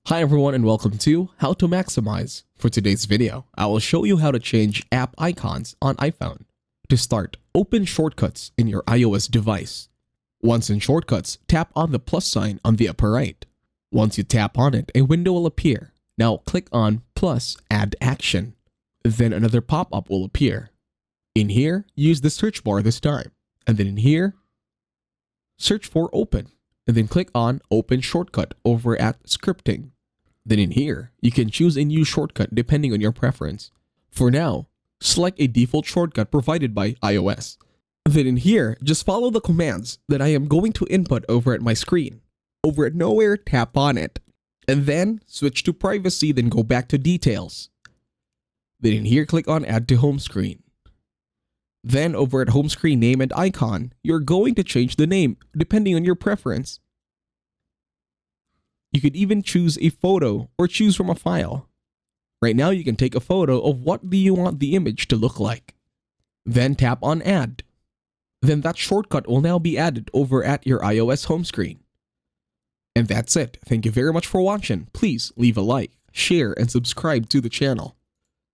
Hi everyone and welcome to How to Maximize. For today's video, I will show you how to change app icons on iPhone. To start, open Shortcuts in your iOS device. Once in Shortcuts, tap on the plus sign on the upper right. Once you tap on it, a window will appear. Now click on plus add action. Then another pop-up will appear. In here, use the search bar this time. And then in here, search for open. And then click on open shortcut over at scripting. Then in here, you can choose a new shortcut depending on your preference. For now, select a default shortcut provided by iOS. Then in here, just follow the commands that I am going to input over at my screen. Over at nowhere, tap on it. And then switch to privacy, then go back to details. Then in here, click on add to home screen. Then over at home screen name and icon, you're going to change the name depending on your preference. You could even choose a photo or choose from a file. Right now you can take a photo of what do you want the image to look like. Then tap on add. Then that shortcut will now be added over at your iOS home screen. And that's it. Thank you very much for watching. Please leave a like, share, and subscribe to the channel.